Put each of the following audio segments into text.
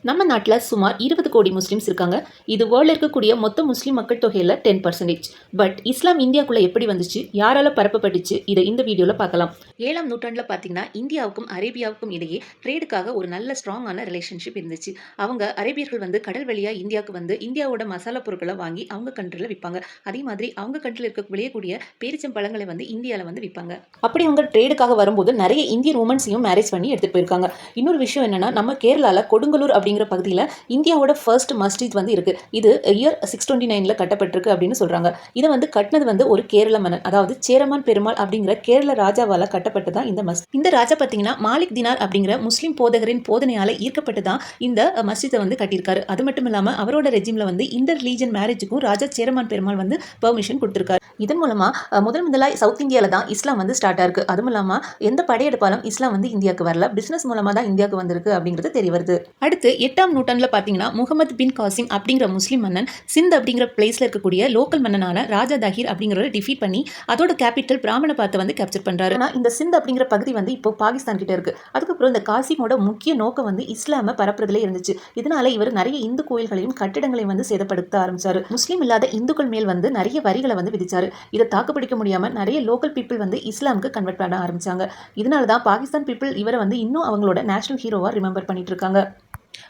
நம்ம நாட்டில் சுமார் 20 கோடி முஸ்லீம்ஸ் இருக்காங்க. இது வேர்ல்டில் இருக்கக்கூடிய மொத்த முஸ்லீம் மக்கள் தொகையில் 10%. பட் இஸ்லாம் இந்தியாவுக்குள்ளே எப்படி வந்துச்சு, யாரால பரப்பப்பட்டுச்சு, இதை இந்த வீடியோவில் பார்க்கலாம். 7ஆம் நூற்றாண்டில் பார்த்தீங்கன்னா இந்தியாவுக்கும் அரேபியாவுக்கும் இடையே ட்ரேடுக்காக ஒரு நல்ல ஸ்ட்ராங்கான ரிலேஷன்ஷிப் இருந்துச்சு. அவங்க அரேபியர்கள் வந்து கடல் வழியாக இந்தியாவுக்கு வந்து இந்தியாவோட மசாலா பொருட்களை வாங்கி அவங்க கண்ட்ரியில் விற்பாங்க. அதே மாதிரி அவங்க கண்ட்ரியில் இருக்க விளையக்கூடிய பேரிச்சம் பழங்களை வந்து இந்தியாவில் வந்து விற்பாங்க. அப்படி அவங்க ட்ரேடுக்காக வரும்போது நிறைய இந்தியன் உமன்ஸையும் மேரேஜ் பண்ணி எடுத்துகிட்டு போயிருக்காங்க. இன்னொரு விஷயம் என்னன்னா, நம்ம கேரளாவில் கொடுங்கலூர் அப்படிங்கிற பகுதியில் இந்தியாவோட ஃபர்ஸ்ட் மஸ்ஜித் வந்து இருக்கு. இது இயர் 629 கட்டப்பட்டிருக்கு அப்படின்னு சொல்றாங்க. இதை வந்து கட்டினது வந்து ஒரு கேரள மன்னன், அதாவது சேரமான் பெருமாள் அப்படிங்கிற கேரள ராஜாவால கட்டப்பட்டு தான் இந்த மஸ்ஜித். இந்த ராஜா பார்த்தீங்கன்னா மாலிக் தினார் அப்படிங்கிற முஸ்லீம் போதகரின் போதனையால ஈர்க்கப்பட்டு தான் இந்த மஸ்ஜித்தை வந்து கட்டியிருக்காரு. அது மட்டும் இல்லாமல் அவரோட ரெஜிம்ல வந்து இன்டர் ரிலீஜன் மேரேஜுக்கும் ராஜா சேரமான் பெருமாள் வந்து பெர்மிஷன் கொடுத்திருக்காரு. இதன் மூலமா முதலாய் சவுத் இந்தியாவில் தான் இஸ்லாம் வந்து ஸ்டார்ட் ஆயிருக்கு. அதுவும் இல்லாமல் எந்த படையெடுப்பாலும் இஸ்லாம் வந்து இந்தியாவுக்கு வரல, பிசினஸ் மூலமாக தான் இந்தியாவுக்கு வந்திருக்கு அப்படிங்கிறது தெரிய வருது. அடுத்து 8ஆம் நூற்றாண்டில் பார்த்தீங்கன்னா முகமது பின் காசிம் அப்படிங்கிற முஸ்லீம் மன்னன் சிந்த் அப்படிங்கிற பிளேஸில் இருக்கக்கூடிய லோக்கல் மன்னனான ராஜா தாஹிர் அப்படிங்கிறவரை டிஃபீட் பண்ணி அதோட கேபிட்டல் பிராமணபாத்தை வந்து கேப்சர் பண்ணுறாரு. ஆனால் இந்த சிந்த் அப்படிங்கிற பகுதி வந்து இப்போ பாகிஸ்தான் கிட்ட இருக்கு. அதுக்கப்புறம் இந்த காசிமோட முக்கிய நோக்கம் வந்து இஸ்லாமை பரப்புறதுல இருந்துச்சு. இதனால இவர் நிறைய இந்து கோயில்களையும் கட்டிடங்களையும் வந்து சேதப்படுத்த ஆரம்பிச்சாரு. முஸ்லீம் இல்லாத இந்துக்கள் மேல் வந்து நிறைய வரிகளை வந்து விதிச்சாரு. இதை தாக்குப்பிடிக்க முடியாம நிறைய லோக்கல் பீப்புள் வந்து இஸ்லாமுக்கு கன்வெர்ட் பண்ண ஆரம்பிச்சாங்க. இதனால தான் பாகிஸ்தான் பீப்புள் இவரை வந்து இன்னும் அவங்களோட நேஷனல் ஹீரோவா ரிமெம்பர் பண்ணிட்டு இருக்காங்க.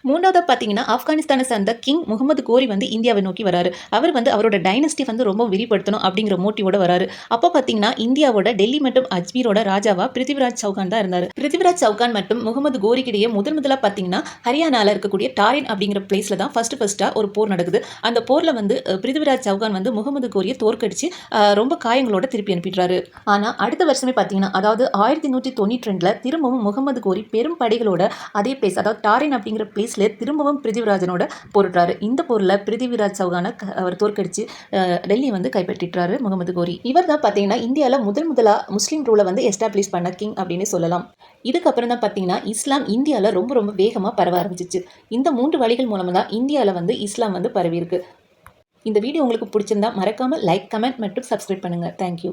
மூன்றாவது பார்த்தீங்கன்னா ஆப்கானிஸ்தானை சேர்ந்த கிங் முகமது கோரி வந்து இந்தியாவை நோக்கி வராரு. அவர் வந்து அவரோட டைனஸ்டி வந்து ரொம்ப விரிப்படுத்தணும் அப்படிங்கிற மோட்டிவோட வராரு. அப்போ பார்த்தீங்கன்னா இந்தியாவோட டெல்லி மற்றும் அஜ்மீரோட ராஜாவா பிருத்திவிராஜ் சௌகான் தான் இருந்தார். பிருத்திவிராஜ் சௌகான் மற்றும் முகமது கோரிக்கிடையே முதலாக பார்த்தீங்கன்னா ஹரியானால இருக்கக்கூடிய டாரின் அப்படிங்கிற பிளேஸ்ல தான் ஃபர்ஸ்டா ஒரு போர் நடக்குது. அந்த போர்ல வந்து பிருத்திவிராஜ் சௌகான் வந்து முகமது கோரியை தோற்கடிச்சு ரொம்ப காயங்களோட திருப்பி அனுப்பிடுறாரு. ஆனா அடுத்த வருஷமே பார்த்தீங்கன்னா, அதாவது 1192 திரும்பவும் முகமது கோரி பெரும் படைகளோட அதே பிளேஸ், அதாவது டாரின் அப்படிங்கிற பிளேஸ்ல திரும்பவும் பிருத்திவிராஜனோட போரிடுறாரு. இந்த போர்ல பிருத்திவிராஜ் சௌகானை அவர் தோற்கடிச்சு டெல்லியை வந்து கைப்பற்றிட்டாரு முகமது கோரி. இவர் தான் பார்த்தீங்கன்னா இந்தியாவில் முதலா முஸ்லீம் ரூலை வந்து எஸ்டாப்ளிஷ் பண்ண கிங் அப்படின்னு சொல்லலாம். இதுக்கப்புறம் தான் பார்த்தீங்கன்னா இஸ்லாம் இந்தியாவில் ரொம்ப வேகமாக பரவ ஆரம்பிச்சிச்சு. இந்த 3 வழிகள் மூலமாக தான் இந்தியாவில் வந்து இஸ்லாம் வந்து பரவி இருக்கு. இந்த வீடியோ உங்களுக்கு பிடிச்சிருந்தா மறக்காம லைக், கமெண்ட் மற்றும் சப்ஸ்கிரைப் பண்ணுங்க. தேங்க்யூ.